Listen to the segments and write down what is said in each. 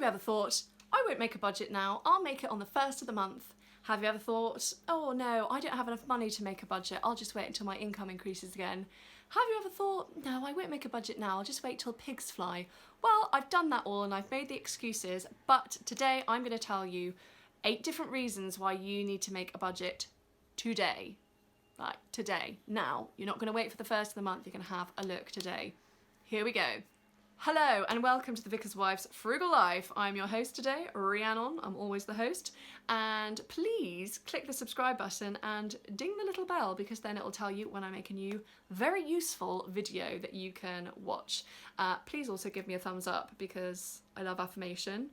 you ever thought, I won't make a budget now, I'll make it on the first of the month? Have you ever thought, oh no, I don't have enough money to make a budget, I'll just wait until my income increases again? Have you ever thought, no, I won't make a budget now, I'll just wait till pigs fly? Well, I've done that all and I've made the excuses, but today I'm going to tell you 8 different reasons why you need to make a budget today. Like today, now. You're not going to wait for the first of the month, you're going to have a look today. Here we go. Hello and welcome to the Vicar's Wife's Frugal Life. I'm your host today, Rhiannon. I'm always the host. And please click the subscribe button and ding the little bell because then it'll tell you when I make a new, very useful video that you can watch. Please also give me a thumbs up because I love affirmation.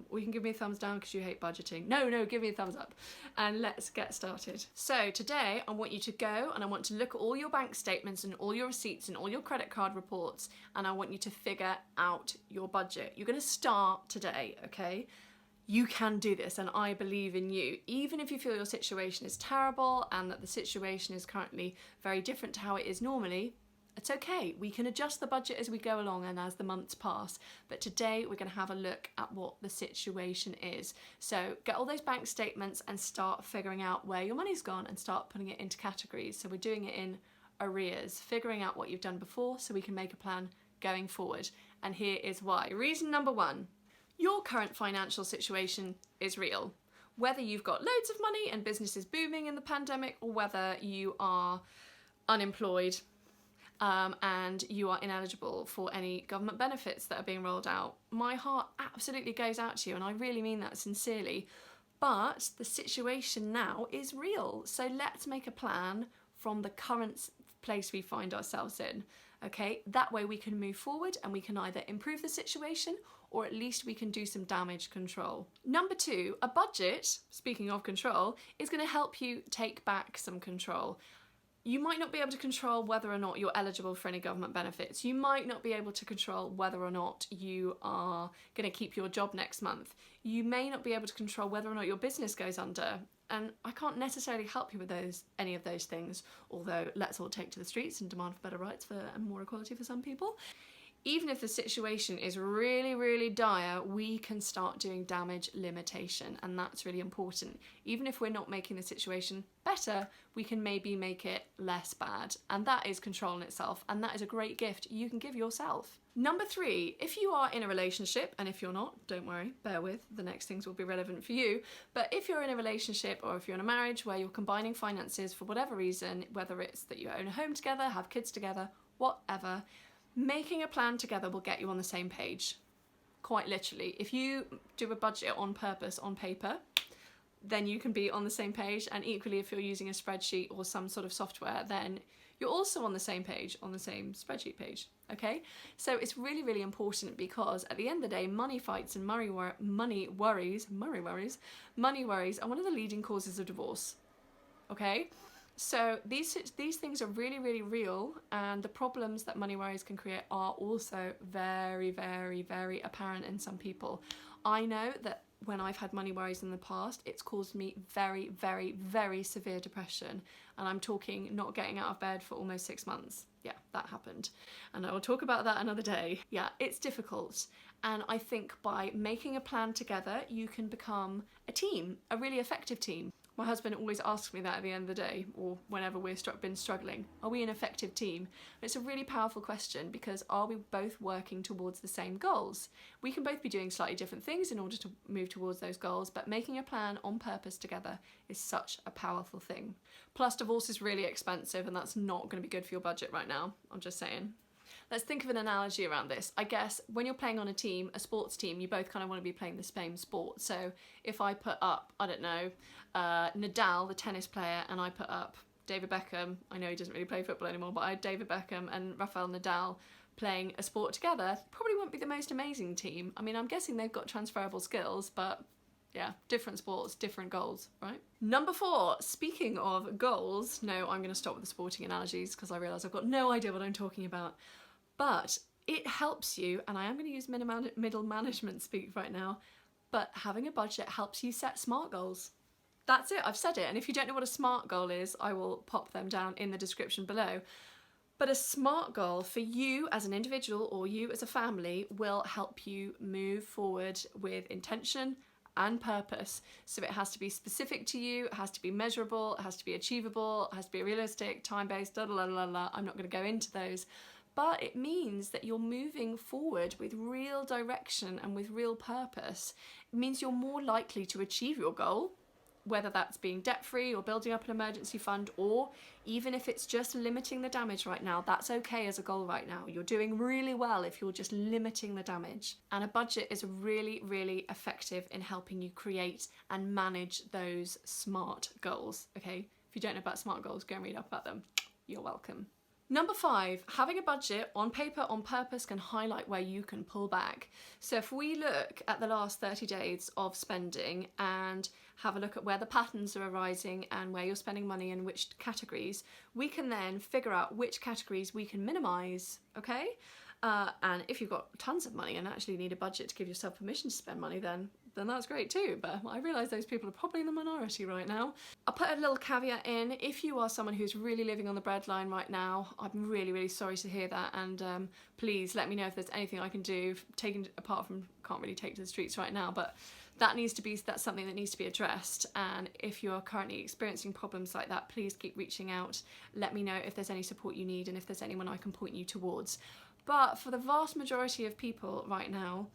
Or you can give me a thumbs down because you hate budgeting. No, give me a thumbs up. And let's get started. So today I want you to go and I want to look at all your bank statements and all your receipts and all your credit card reports, and I want you to figure out your budget. You're going to start today, okay? You can do this and I believe in you. Even if you feel your situation is terrible and that the situation is currently very different to how it is normally, it's okay, we can adjust the budget as we go along and as the months pass, but today we're going to have a look at what the situation is. So get all those bank statements and start figuring out where your money's gone and start putting it into categories. So we're doing it in arrears, figuring out what you've done before so we can make a plan going forward. And here is why. Reason number 1, your current financial situation is real. Whether you've got loads of money and business is booming in the pandemic, or whether you are unemployed, and you are ineligible for any government benefits that are being rolled out. My heart absolutely goes out to you and I really mean that sincerely, but the situation now is real. So let's make a plan from the current place we find ourselves in, okay? That way we can move forward and we can either improve the situation or at least we can do some damage control. Number 2, a budget, speaking of control, is going to help you take back some control. You might not be able to control whether or not you're eligible for any government benefits. You might not be able to control whether or not you are going to keep your job next month. You may not be able to control whether or not your business goes under. And I can't necessarily help you with any of those things, although let's all take to the streets and demand for better rights and more equality for some people. Even if the situation is really, really dire, we can start doing damage limitation, and that's really important. Even if we're not making the situation better, we can maybe make it less bad, and that is control in itself, and that is a great gift you can give yourself. Number 3, if you are in a relationship, and if you're not, don't worry, bear with, the next things will be relevant for you, but if you're in a relationship or if you're in a marriage where you're combining finances for whatever reason, whether it's that you own a home together, have kids together, whatever, making a plan together will get you on the same page. Quite literally. If you do a budget on purpose on paper, then you can be on the same page, and equally if you're using a spreadsheet or some sort of software, then you're also on the same page, on the same spreadsheet page, okay? So it's really, really important because at the end of the day, money fights and money worries are one of the leading causes of divorce, okay? So these things are really, really real, and the problems that money worries can create are also very, very, very apparent in some people. I know that when I've had money worries in the past, it's caused me very, very, very severe depression, and I'm talking not getting out of bed for almost 6 months. Yeah, that happened, and I will talk about that another day. Yeah, it's difficult, and I think by making a plan together, you can become a team, a really effective team. My husband always asks me that at the end of the day, or whenever we've been struggling. Are we an effective team? And it's a really powerful question because are we both working towards the same goals? We can both be doing slightly different things in order to move towards those goals, but making a plan on purpose together is such a powerful thing. Plus, divorce is really expensive and that's not going to be good for your budget right now. I'm just saying. Let's think of an analogy around this. I guess when you're playing on a team, a sports team, you both kind of want to be playing the same sport. So if I put up, I don't know, Nadal, the tennis player, and I put up David Beckham, I know he doesn't really play football anymore, but I had David Beckham and Rafael Nadal playing a sport together, probably wouldn't be the most amazing team. I mean, I'm guessing they've got transferable skills, but yeah, different sports, different goals, right? Number 4, speaking of goals, no, I'm going to stop with the sporting analogies because I realise I've got no idea what I'm talking about. But it helps you, and I am going to use middle management speak right now, but having a budget helps you set SMART goals. That's it, I've said it. And if you don't know what a SMART goal is, I will pop them down in the description below. But a SMART goal for you as an individual or you as a family will help you move forward with intention and purpose. So it has to be specific to you, it has to be measurable, it has to be achievable, it has to be realistic, time-based, I'm not going to go into those. But it means that you're moving forward with real direction and with real purpose. It means you're more likely to achieve your goal, whether that's being debt-free or building up an emergency fund, or even if it's just limiting the damage right now, that's okay as a goal right now. You're doing really well if you're just limiting the damage. And a budget is really, really effective in helping you create and manage those SMART goals, okay? If you don't know about SMART goals, go and read up about them. You're welcome. Number 5, having a budget on paper on purpose can highlight where you can pull back. So if we look at the last 30 days of spending and have a look at where the patterns are arising and where you're spending money in which categories, we can then figure out which categories we can minimise, okay? And if you've got tons of money and actually need a budget to give yourself permission to spend money, then that's great too. But I realise those people are probably in the minority right now. I'll put a little caveat in. If you are someone who's really living on the breadline right now, I'm really, really sorry to hear that. And please let me know if there's anything I can do, taken apart from can't really take to the streets right now, but that's something that needs to be addressed. And if you're currently experiencing problems like that, please keep reaching out. Let me know if there's any support you need and if there's anyone I can point you towards. But for the vast majority of people right now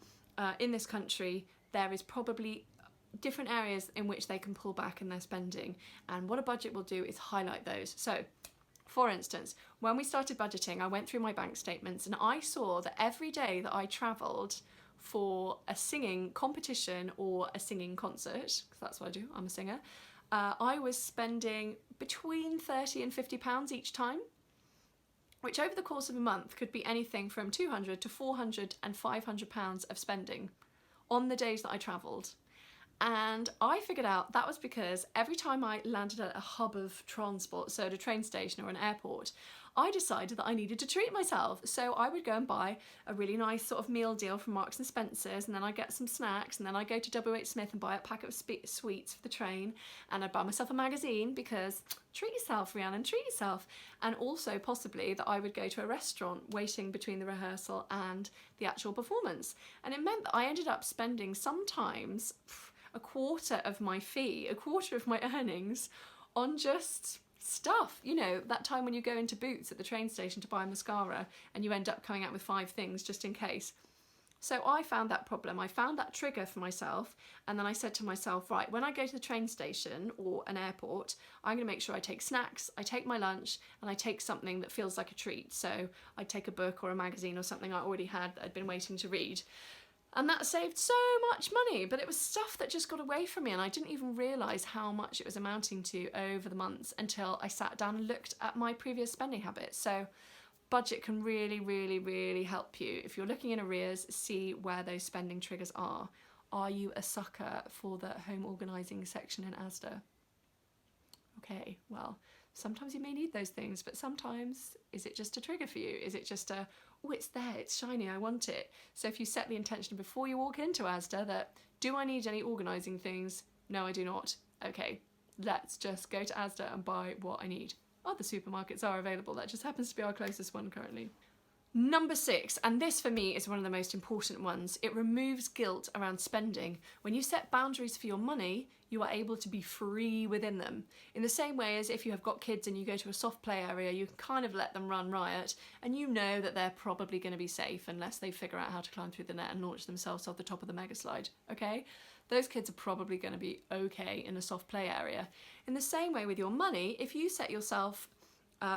in this country, there is probably different areas in which they can pull back in their spending. And what a budget will do is highlight those. So, for instance, when we started budgeting, I went through my bank statements and I saw that every day that I travelled for a singing competition or a singing concert, because that's what I do, I'm a singer, I was spending between £30 and £50 each time, which over the course of a month could be anything from £200 to £400 and £500 of spending on the days that I travelled. And I figured out that was because every time I landed at a hub of transport, so at a train station or an airport, I decided that I needed to treat myself. So I would go and buy a really nice sort of meal deal from Marks and Spencer's, and then I'd get some snacks, and then I'd go to WH Smith and buy a packet of sweets for the train, and I'd buy myself a magazine because treat yourself, Rhiannon, treat yourself. And also possibly that I would go to a restaurant waiting between the rehearsal and the actual performance. And it meant that I ended up spending sometimes a quarter of my fee, a quarter of my earnings on just stuff. You know, that time when you go into Boots at the train station to buy a mascara and you end up coming out with 5 things just in case. So I found that problem, I found that trigger for myself, and then I said to myself, right, when I go to the train station or an airport, I'm going to make sure I take snacks, I take my lunch, and I take something that feels like a treat. So I take a book or a magazine or something I already had that I'd been waiting to read. And that saved so much money, but it was stuff that just got away from me and I didn't even realise how much it was amounting to over the months until I sat down and looked at my previous spending habits. So budget can really, really, really help you. If you're looking in arrears, see where those spending triggers are. Are you a sucker for the home organising section in Asda? Okay, well, sometimes you may need those things, but sometimes, is it just a trigger for you? Is it just a, oh, it's there, it's shiny, I want it. So if you set the intention before you walk into Asda that, do I need any organising things? No, I do not. Okay, let's just go to Asda and buy what I need. Other supermarkets are available, that just happens to be our closest one currently. Number 6, and this for me is one of the most important ones, it removes guilt around spending. When you set boundaries for your money, you are able to be free within them. In the same way as if you have got kids and you go to a soft play area, you can kind of let them run riot and you know that they're probably going to be safe unless they figure out how to climb through the net and launch themselves off the top of the mega slide, okay? Those kids are probably going to be okay in a soft play area. In the same way with your money, if you set yourself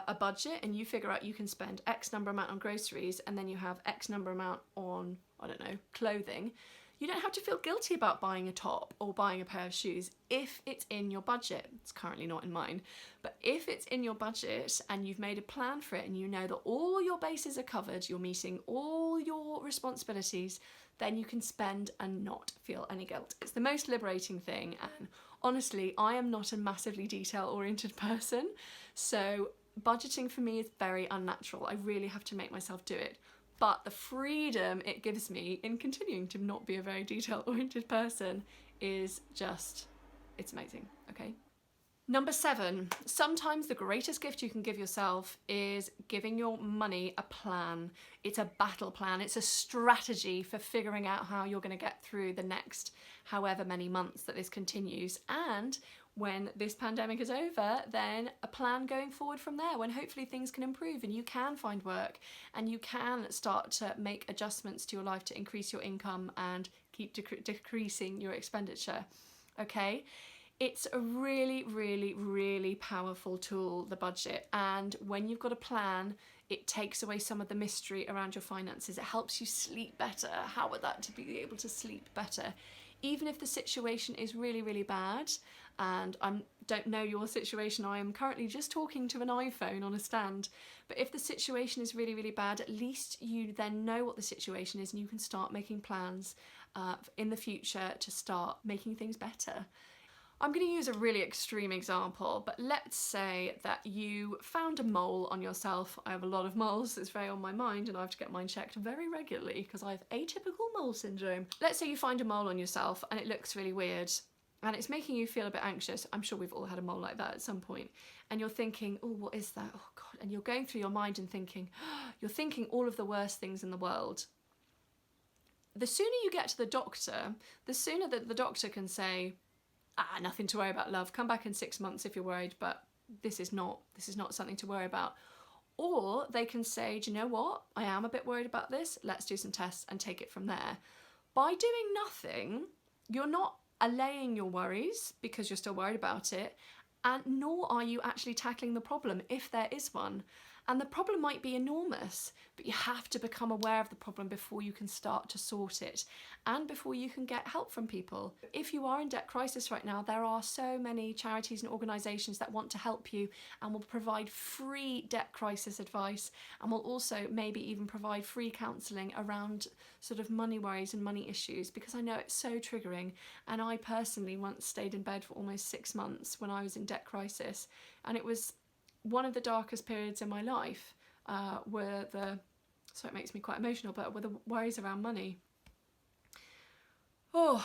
a budget and you figure out you can spend X number amount on groceries and then you have X number amount on, I don't know, clothing, you don't have to feel guilty about buying a top or buying a pair of shoes if it's in your budget. It's currently not in mine, but if it's in your budget and you've made a plan for it and you know that all your bases are covered, you're meeting all your responsibilities, then you can spend and not feel any guilt. It's the most liberating thing, and honestly, I am not a massively detail-oriented person, so budgeting for me is very unnatural. I really have to make myself do it. But the freedom it gives me in continuing to not be a very detail-oriented person is just, it's amazing, okay? Number 7, sometimes the greatest gift you can give yourself is giving your money a plan. It's a battle plan. It's a strategy for figuring out how you're going to get through the next however many months that this continues. And when this pandemic is over, then a plan going forward from there, when hopefully things can improve and you can find work and you can start to make adjustments to your life to increase your income and keep decreasing your expenditure. Okay? It's a really, really, really powerful tool, the budget. And when you've got a plan, it takes away some of the mystery around your finances. It helps you sleep better. How would that to be able to sleep better? Even if the situation is really, really bad, and I don't know your situation, I am currently just talking to an iPhone on a stand, but if the situation is really, really bad, at least you then know what the situation is and you can start making plans in the future to start making things better. I'm going to use a really extreme example, but let's say that you found a mole on yourself. I have a lot of moles, it's very on my mind, and I have to get mine checked very regularly because I have atypical mole syndrome. Let's say you find a mole on yourself and it looks really weird and it's making you feel a bit anxious. I'm sure we've all had a mole like that at some point. And you're thinking, oh, what is that? Oh God. And you're going through your mind and thinking, you're thinking all of the worst things in the world. The sooner you get to the doctor, the sooner that the doctor can say, nothing to worry about, love. Come back in 6 months if you're worried, but this is not something to worry about. Or they can say, do you know what? I am a bit worried about this. Let's do some tests and take it from there. By doing nothing, you're not allaying your worries because you're still worried about it, and nor are you actually tackling the problem if there is one. And the problem might be enormous, but you have to become aware of the problem before you can start to sort it and before you can get help from people. If you are in debt crisis right now, there are so many charities and organisations that want to help you and will provide free debt crisis advice, and will also maybe even provide free counselling around sort of money worries and money issues, because I know it's so triggering. And I personally once stayed in bed for almost 6 months when I was in debt crisis, and it was one of the darkest periods in my life so it makes me quite emotional, but were the worries around money. Oh,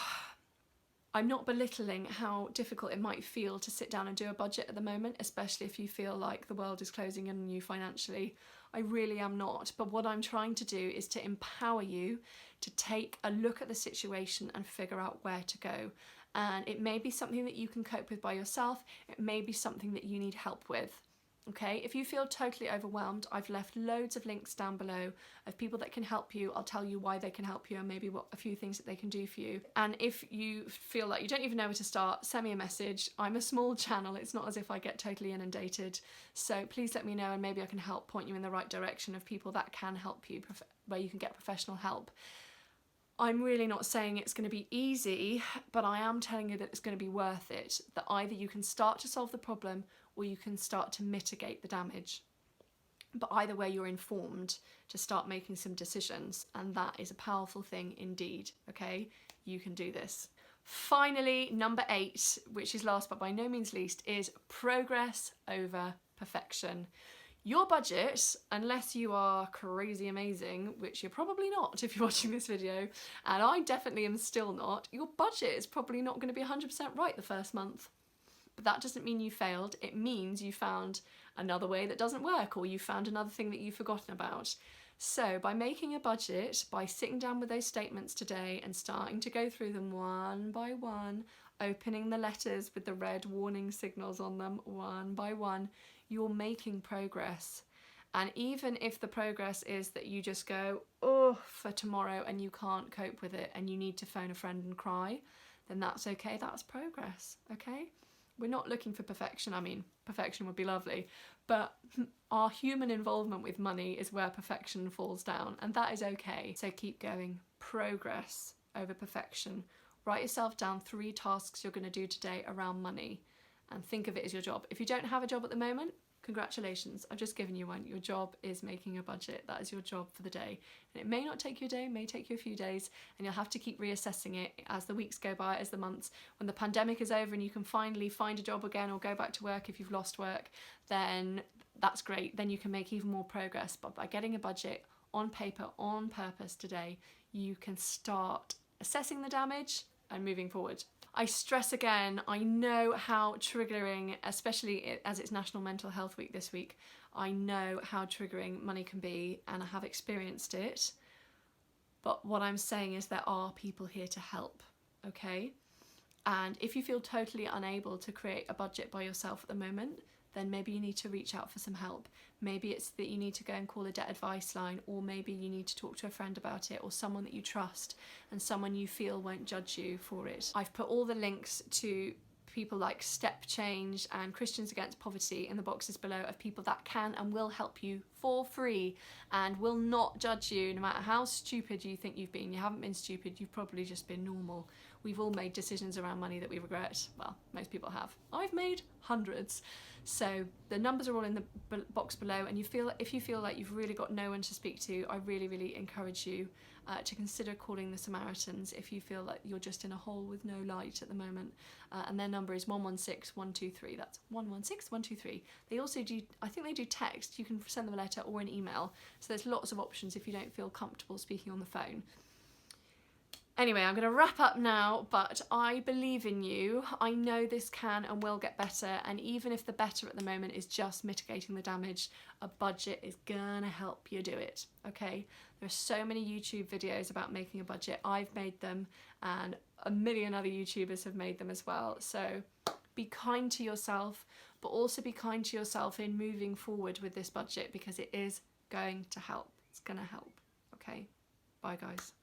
I'm not belittling how difficult it might feel to sit down and do a budget at the moment, especially if you feel like the world is closing in on you financially. I really am not. But what I'm trying to do is to empower you to take a look at the situation and figure out where to go. And it may be something that you can cope with by yourself. It may be something that you need help with. Okay, if you feel totally overwhelmed, I've left loads of links down below of people that can help you. I'll tell you why they can help you and maybe what a few things that they can do for you. And if you feel like you don't even know where to start, send me a message. I'm a small channel. It's not as if I get totally inundated. So please let me know and maybe I can help point you in the right direction of people that can help you, where you can get professional help. I'm really not saying it's going to be easy, but I am telling you that it's going to be worth it. That either you can start to solve the problem or you can start to mitigate the damage. But either way, you're informed to start making some decisions, and that is a powerful thing indeed, okay? You can do this. Finally, number 8, which is last but by no means least, is progress over perfection. Your budget, unless you are crazy amazing, which you're probably not if you're watching this video, and I definitely am still not, your budget is probably not going to be 100% right the first month. But that doesn't mean you failed. It means you found another way that doesn't work, or you found another thing that you've forgotten about. So by making a budget, by sitting down with those statements today and starting to go through them one by one, opening the letters with the red warning signals on them one by one, you're making progress. And even if the progress is that you just go, oh, for tomorrow, and you can't cope with it and you need to phone a friend and cry, then that's okay. That's progress, okay? We're not looking for perfection. I mean, perfection would be lovely, but our human involvement with money is where perfection falls down, and that is okay. So keep going. Progress over perfection. Write yourself down 3 tasks you're going to do today around money and think of it as your job. If you don't have a job at the moment, congratulations, I've just given you one. Your job is making a budget. That is your job for the day. And it may not take you a day, it may take you a few days, and you'll have to keep reassessing it as the weeks go by, as the months. When the pandemic is over and you can finally find a job again or go back to work if you've lost work, then that's great. Then you can make even more progress. But by getting a budget on paper, on purpose today, you can start assessing the damage and moving forward. I stress again, I know how triggering, especially as it's National Mental Health Week this week, I know how triggering money can be, and I have experienced it. But what I'm saying is there are people here to help, okay? And if you feel totally unable to create a budget by yourself at the moment, then maybe you need to reach out for some help. Maybe it's that you need to go and call a debt advice line, or maybe you need to talk to a friend about it, or someone that you trust and someone you feel won't judge you for it. I've put all the links to people like Step Change and Christians Against Poverty in the boxes below, of people that can and will help you for free and will not judge you no matter how stupid you think you've been. You haven't been stupid, you've probably just been normal. We've all made decisions around money that we regret. Well, most people have. I've made hundreds. So the numbers are all in the box below, and if you feel like you've really got no one to speak to, I really encourage you to consider calling the Samaritans if you feel like you're just in a hole with no light at the moment. And their number is 116 123. That's 116 123. They also do, I think they do text. You can send them a letter or an email. So there's lots of options if you don't feel comfortable speaking on the phone. Anyway, I'm going to wrap up now, but I believe in you. I know this can and will get better, and even if the better at the moment is just mitigating the damage, a budget is gonna help you do it, okay? There are so many YouTube videos about making a budget. I've made them, and a million other YouTubers have made them as well. So be kind to yourself, but also be kind to yourself in moving forward with this budget, because it is going to help. It's gonna help, okay? Bye, guys.